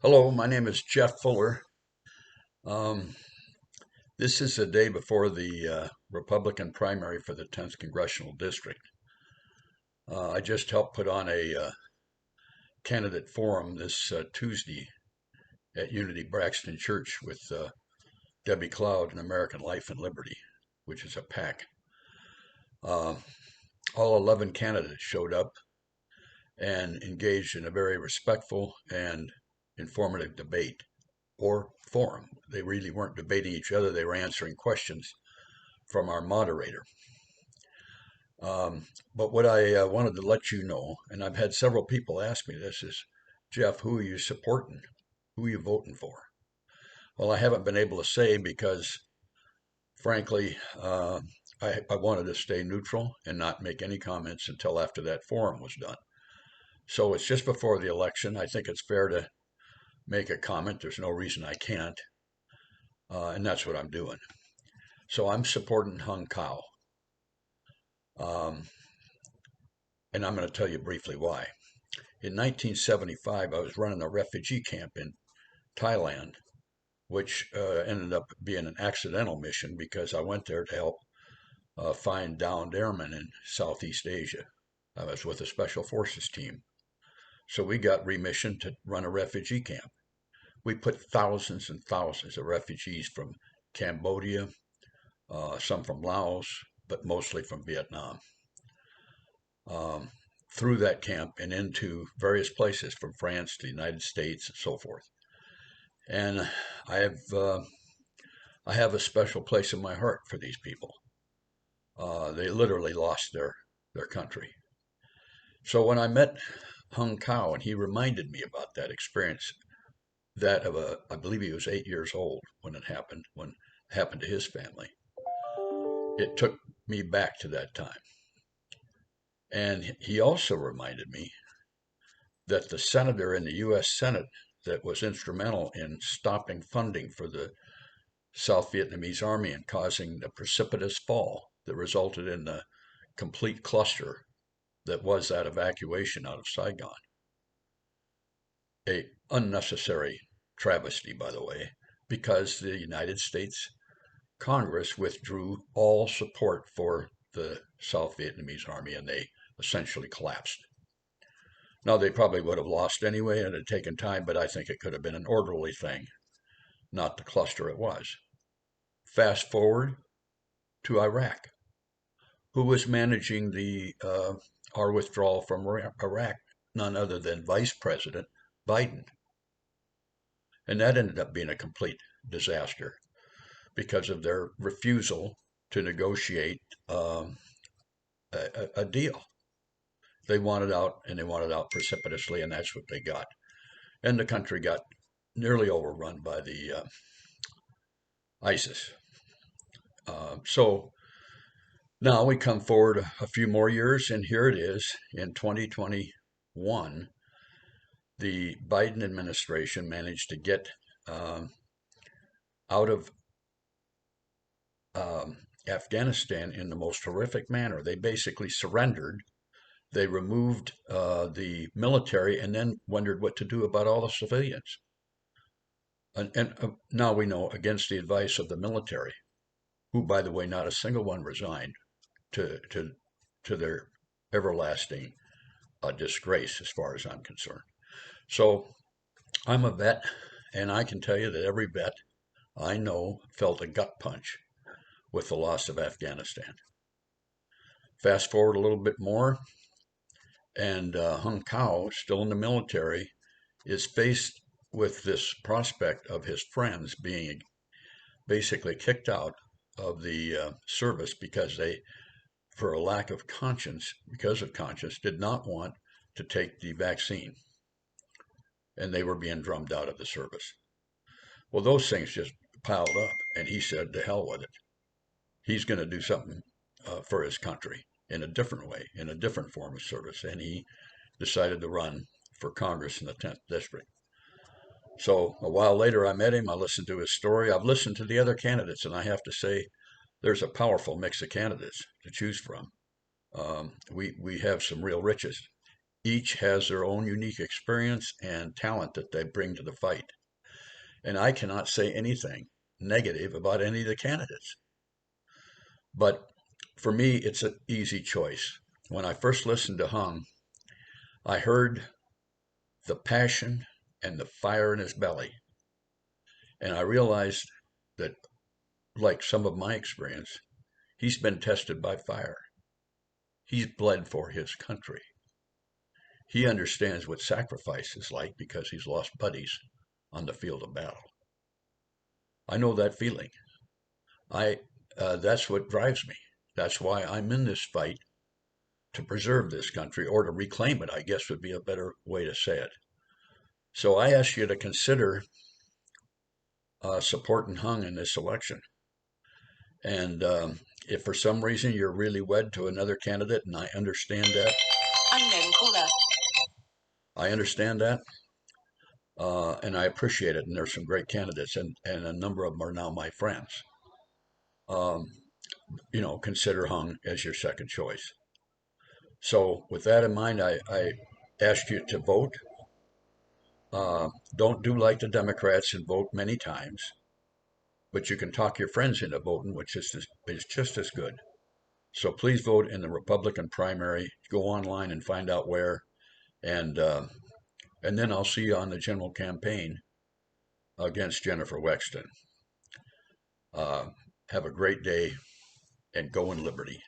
Hello, my name is Jeff Fuller. Um, this is the day before the Republican primary for the 10th Congressional District. I just helped put on a candidate forum this Tuesday at Unity Braxton Church with Debbie Cloud and American Life and Liberty, which is a PAC. Uh, all 11 candidates showed up and engaged in a very respectful and informative debate or forum. They really weren't debating each other, they were answering questions from our moderator. But what I wanted to let you know, and I've had several people ask me this, is Jeff, who are you supporting? Who are you voting for? Well, I haven't been able to say because, frankly, I wanted to stay neutral and not make any comments until after that forum was done. So it's just before the election. I think it's fair to make a comment. There's no reason I can't. And that's what I'm doing. So I'm supporting Hung Cao. Um, and I'm going to tell you briefly why. In 1975, I was running a refugee camp in Thailand, which ended up being an accidental mission because I went there to help find downed airmen in Southeast Asia. I was with a special forces team. So we got remission to run a refugee camp. We put thousands and thousands of refugees from Cambodia, some from Laos, but mostly from Vietnam, um, through that camp and into various places from France to the United States and so forth. And I have uh, I have a special place in my heart for these people. They literally lost their country. So when I met Hung Cao and he reminded me about that experience, that of I believe he was 8 years old when it happened to his family. It took me back to that time. And he also reminded me that the senator in the U.S. Senate that was instrumental in stopping funding for the South Vietnamese army and causing the precipitous fall that resulted in the complete cluster that was that evacuation out of Saigon. A unnecessary travesty, by the way, because the United States Congress withdrew all support for the South Vietnamese army and they essentially collapsed. Now, they probably would have lost anyway and it had taken time, but I think it could have been an orderly thing, not the cluster it was. Fast forward to Iraq. Who was managing the our withdrawal from Iraq? None other than Vice President Biden. And that ended up being a complete disaster because of their refusal to negotiate a deal. They wanted out and they wanted out precipitously, and that's what they got. And the country got nearly overrun by the ISIS. So now we come forward a few more years, and here it is in 2021. The Biden administration managed to get um, out of um, Afghanistan in the most horrific manner. They basically surrendered. They removed the military and then wondered what to do about all the civilians. And now we know against the advice of the military, who, by the way, not a single one resigned to to to their everlasting disgrace, as far as I'm concerned. So I'm a vet, and I can tell you that every vet I know felt a gut punch with the loss of Afghanistan. Fast forward a little bit more, and Hung Cao, still in the military, is faced with this prospect of his friends being basically kicked out of the service because they, for a lack of conscience, because of conscience, did not want to take the vaccine, and they were being drummed out of the service. Well, those things just piled up, and he said, "To hell with it." He's going to do something for his country in a different way, in a different form of service, and he decided to run for Congress in the 10th district. So a while later, I met him. I listened to his story. I've listened to the other candidates, and I have to say, there's a powerful mix of candidates to choose from. We have some real riches Each has their own unique experience and talent that they bring to the fight. And I cannot say anything negative about any of the candidates. But for me, it's an easy choice. When I first listened to Hung, I heard the passion and the fire in his belly. And I realized that, like some of my experience, he's been tested by fire. He's bled for his country. He understands what sacrifice is like because he's lost buddies on the field of battle. I know that feeling. I That's what drives me. That's why I'm in this fight to preserve this country or to reclaim it, I guess would be a better way to say it. So I ask you to consider supporting Hung in this election. And if for some reason you're really wed to another candidate, and I understand that, unknown caller. I understand that, and I appreciate it. And there's some great candidates, and a number of them are now my friends. Um, consider Hung as your second choice. So with that in mind, I ask you to vote. Don't do like the Democrats and vote many times, but you can talk your friends into voting, which is just as good. So please vote in the Republican primary. Go online and find out where, and uh, and then I'll see you on the general campaign against Jennifer Wexton. Uh, have a great day and go in liberty.